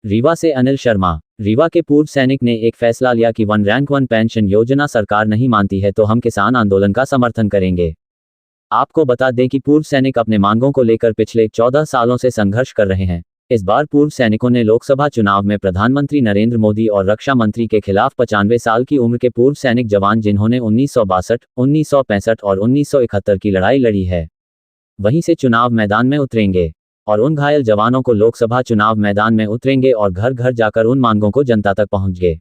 रीवा से अनिल शर्मा। रीवा के पूर्व सैनिक ने एक फैसला लिया कि 1 रैंक 1 पेंशन योजना सरकार नहीं मानती है तो हम किसान आंदोलन का समर्थन करेंगे। आपको बता दें कि पूर्व सैनिक अपने मांगों को लेकर पिछले 14 सालों से संघर्ष कर रहे हैं। इस बार पूर्व सैनिकों ने लोकसभा चुनाव में प्रधानमंत्री नरेंद्र मोदी और रक्षा मंत्री के खिलाफ 95 साल की उम्र के पूर्व सैनिक जवान जिन्होंने 1962, 1965 और 1971 की लड़ाई लड़ी है, वहीं से चुनाव मैदान में उतरेंगे और उन घायल जवानों को लोकसभा चुनाव मैदान में उतरेंगे और घर घर जाकर उन मांगों को जनता तक पहुंचेंगे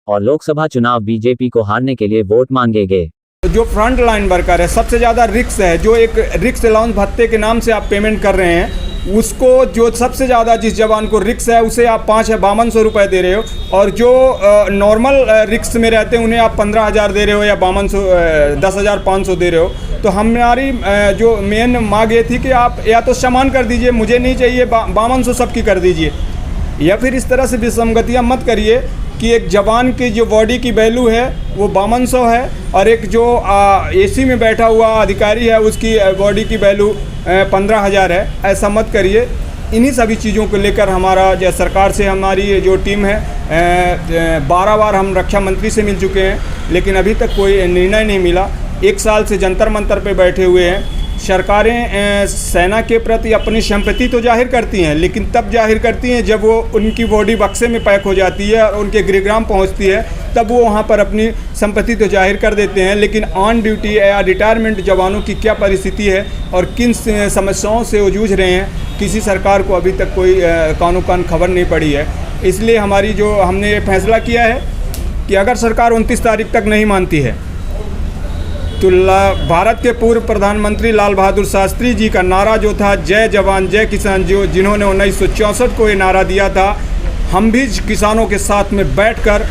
और लोकसभा चुनाव बीजेपी को हारने के लिए वोट मांगेंगे। जो फ्रंट लाइन वर्कर है, सबसे ज़्यादा रिक्स है, जो एक रिक्स अलाउंस भत्ते के नाम से आप पेमेंट कर रहे हैं, उसको जो सबसे ज़्यादा जिस जवान को रिक्स है उसे आप 5200 रुपये दे रहे हो, और जो नॉर्मल रिक्स में रहते हैं उन्हें आप 15,000 दे रहे हो या 10,500 दे रहे हो। तो हमारी जो मेन मांग ये थी कि आप या तो समान कर दीजिए, मुझे नहीं चाहिए 5200 सबकी कर दीजिए, या फिर इस तरह से विसंगतियाँ मत करिए कि एक जवान की जो बॉडी की वैल्यू है वो 5200 है और एक जो एसी में बैठा हुआ अधिकारी है उसकी बॉडी की वैल्यू 15,000 है। ऐसा मत करिए। इन्हीं सभी चीज़ों को लेकर हमारा जो सरकार से हमारी जो टीम है 12 बार हम रक्षा मंत्री से मिल चुके हैं, लेकिन अभी तक कोई निर्णय नहीं मिला। 1 साल से जंतर मंतर पे बैठे हुए हैं। सरकारें सेना के प्रति अपनी सिंपैथी तो जाहिर करती हैं, लेकिन तब जाहिर करती हैं जब वो उनकी बॉडी बक्से में पैक हो जाती है और उनके गृहग्राम पहुंचती है, तब वो वहां पर अपनी सिंपैथी तो जाहिर कर देते हैं। लेकिन ऑन ड्यूटी या रिटायरमेंट जवानों की क्या परिस्थिति है और किन समस्याओं से वो जूझ रहे हैं, किसी सरकार को अभी तक कोई कानो-कान खबर नहीं पड़ी है। इसलिए हमारी जो हमने ये फैसला किया है कि अगर सरकार 29 तारीख तक नहीं मानती है तो भारत के पूर्व प्रधानमंत्री लाल बहादुर शास्त्री जी का नारा जो था जय जवान जय किसान, जो जिन्होंने 1964 को ये नारा दिया था, हम भी किसानों के साथ में बैठकर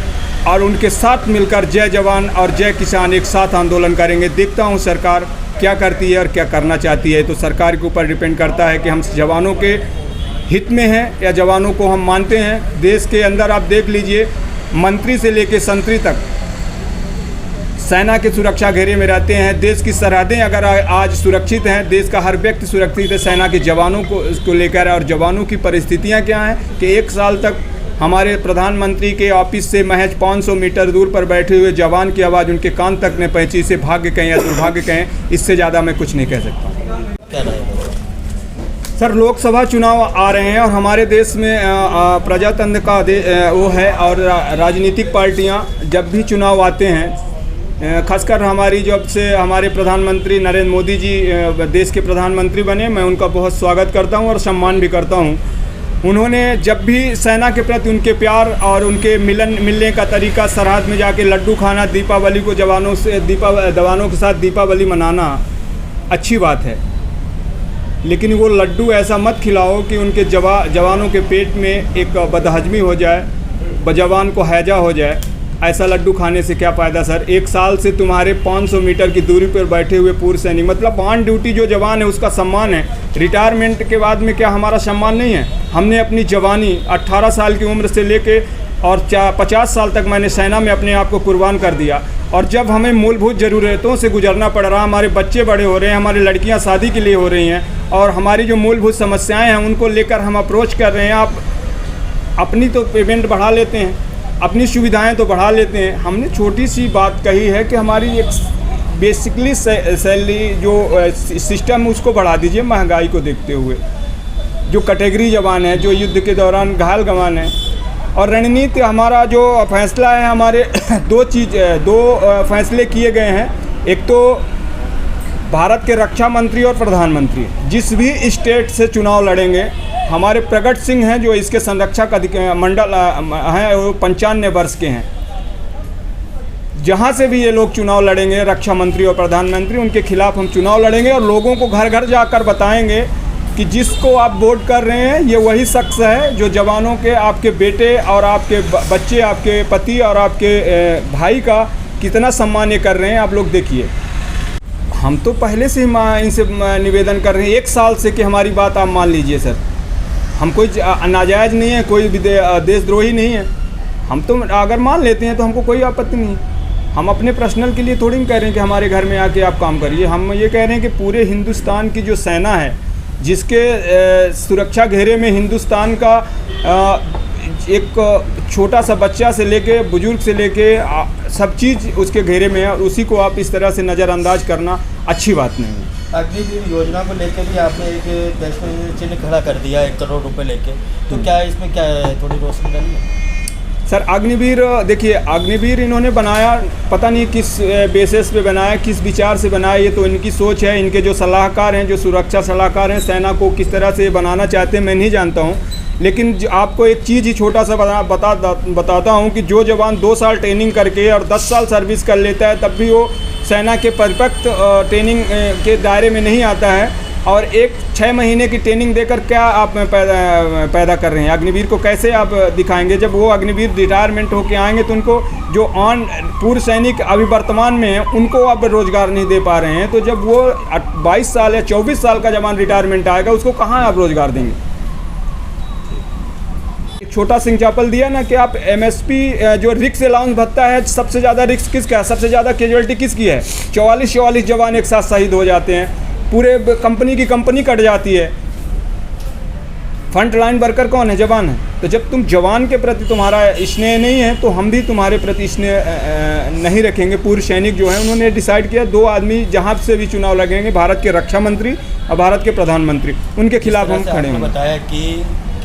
और उनके साथ मिलकर जय जवान और जय किसान एक साथ आंदोलन करेंगे। देखता हूँ सरकार क्या करती है और क्या करना चाहती है। तो सरकार के ऊपर डिपेंड करता है कि हम जवानों के हित में हैं या जवानों को हम मानते हैं। देश के अंदर आप देख लीजिए, मंत्री से लेकर संतरी तक सेना के सुरक्षा घेरे में रहते हैं। देश की सरहदें अगर आज सुरक्षित हैं, देश का हर व्यक्ति सुरक्षित है, सेना के जवानों को लेकर। और जवानों की परिस्थितियां क्या हैं कि 1 साल तक हमारे प्रधानमंत्री के ऑफिस से महज 500 मीटर दूर पर बैठे हुए जवान की आवाज़ उनके कान तक ने पहुंची। इसे भाग्य कहें या दुर्भाग्य कहें, इससे ज़्यादा मैं कुछ नहीं कह सकता। सर, लोकसभा चुनाव आ रहे हैं और हमारे देश में प्रजातंत्र का वो है, और राजनीतिक पार्टियाँ जब भी चुनाव आते हैं, खासकर हमारी जब से हमारे प्रधानमंत्री नरेंद्र मोदी जी देश के प्रधानमंत्री बने, मैं उनका बहुत स्वागत करता हूं और सम्मान भी करता हूं। उन्होंने जब भी सेना के प्रति उनके प्यार और उनके मिलने का तरीका, सरहद में जाके लड्डू खाना, दीपावली को जवानों के साथ दीपावली मनाना अच्छी बात है, लेकिन वो लड्डू ऐसा मत खिलाओ कि उनके जवानों के पेट में एक बदहजमी हो जाए, जवान को हैजा हो जाए। ऐसा लड्डू खाने से क्या फ़ायदा सर। 1 साल से तुम्हारे 500 मीटर की दूरी पर बैठे हुए पूर्व सैनिक, मतलब ऑन ड्यूटी जो जवान है उसका सम्मान है। रिटायरमेंट के बाद में क्या हमारा सम्मान नहीं है? हमने अपनी जवानी 18 साल की उम्र से लेके और 50 साल तक मैंने सेना में अपने आप को कुर्बान कर दिया, और जब हमें मूलभूत ज़रूरतों से गुजरना पड़ रहा, हमारे बच्चे बड़े हो रहे हैं, हमारी लड़कियाँ शादी के लिए हो रही हैं, और हमारी जो मूलभूत समस्याएँ हैं उनको लेकर हम अप्रोच कर रहे हैं। आप अपनी तो पेमेंट बढ़ा लेते हैं, अपनी सुविधाएं तो बढ़ा लेते हैं। हमने छोटी सी बात कही है कि हमारी एक बेसिकली सैलरी जो सिस्टम है उसको बढ़ा दीजिए महंगाई को देखते हुए। जो कैटेगरी जवान है, जो युद्ध के दौरान घायल जवान है, और रणनीति हमारा जो फैसला है, हमारे दो फैसले किए गए हैं। एक तो भारत के रक्षा मंत्री और प्रधानमंत्री जिस भी स्टेट से चुनाव लड़ेंगे, हमारे प्रगट सिंह हैं जो इसके संरक्षक मंडल हैं, वो 95 वर्ष के हैं। जहाँ से भी ये लोग चुनाव लड़ेंगे, रक्षा मंत्री और प्रधानमंत्री, उनके खिलाफ हम चुनाव लड़ेंगे और लोगों को घर घर जाकर बताएंगे कि जिसको आप वोट कर रहे हैं ये वही शख्स है जो जवानों के, आपके बेटे और आपके बच्चे, आपके पति और आपके भाई का कितना सम्मान ये कर रहे हैं। आप लोग देखिए, हम तो पहले से इनसे निवेदन कर रहे हैं 1 साल से कि हमारी बात आप मान लीजिए सर। हम कोई नाजायज़ नहीं है, कोई देशद्रोही नहीं है। हम तो अगर मान लेते हैं तो हमको कोई आपत्ति नहीं। हम अपने पर्सनल के लिए थोड़ी कह रहे हैं कि हमारे घर में आके आप काम करिए। हम ये कह रहे हैं कि पूरे हिंदुस्तान की जो सेना है, जिसके सुरक्षा घेरे में हिंदुस्तान का एक छोटा सा बच्चा से लेके बुजुर्ग से लेके सब चीज़ उसके घेरे में है, और उसी को आप इस तरह से नज़रअंदाज करना अच्छी बात नहीं है। अग्निवीर योजना को लेकर भी आपने एक प्रश्न चिन्ह खड़ा कर दिया 1 करोड़ रुपए लेके, तो क्या इसमें क्या है, थोड़ी रोशनी डालिए। सर अग्निवीर देखिए, अग्निवीर इन्होंने बनाया, पता नहीं किस बेसिस पे बनाया, किस विचार से बनाया, ये तो इनकी सोच है। इनके जो सलाहकार हैं, जो सुरक्षा सलाहकार हैं, सेना को किस तरह से बनाना चाहते हैं मैं नहीं जानता हूँ। लेकिन आपको एक चीज़ ही छोटा सा बताता हूँ कि जो जवान 2 साल ट्रेनिंग करके और 10 साल सर्विस कर लेता है, तब भी वो सेना के परफेक्ट ट्रेनिंग के दायरे में नहीं आता है। और 6 महीने की ट्रेनिंग देकर क्या आप पैदा कर रहे हैं? अग्निवीर को कैसे आप दिखाएंगे? जब वो अग्निवीर रिटायरमेंट होके आएंगे तो उनको जो पूर्व सैनिक अभी वर्तमान में हैं उनको आप रोज़गार नहीं दे पा रहे हैं। तो जब वो 22 साल या 24 साल का जवान रिटायरमेंट आएगा, उसको कहाँ आप रोज़गार देंगे? एक छोटा सिंचापल दिया ना कि आप MSP जो रिक्स अलाउंस भत्ता है, सबसे ज़्यादा रिक्स किसका है, सबसे ज़्यादा कैजुअलिटी किसकी है? 44 जवान एक साथ शहीद हो जाते हैं, पूरे कंपनी की कंपनी कट जाती है। फ्रंट लाइन वर्कर कौन है? जवान है। तो जब तुम जवान के प्रति तुम्हारा स्नेह नहीं है, तो हम भी तुम्हारे प्रति स्नेह नहीं रखेंगे। पूर्व सैनिक जो हैं उन्होंने डिसाइड किया 2 आदमी जहाँ से भी चुनाव लगेंगे, भारत के रक्षा मंत्री और भारत के प्रधानमंत्री, उनके खिलाफ हम खड़े हैं। बताया कि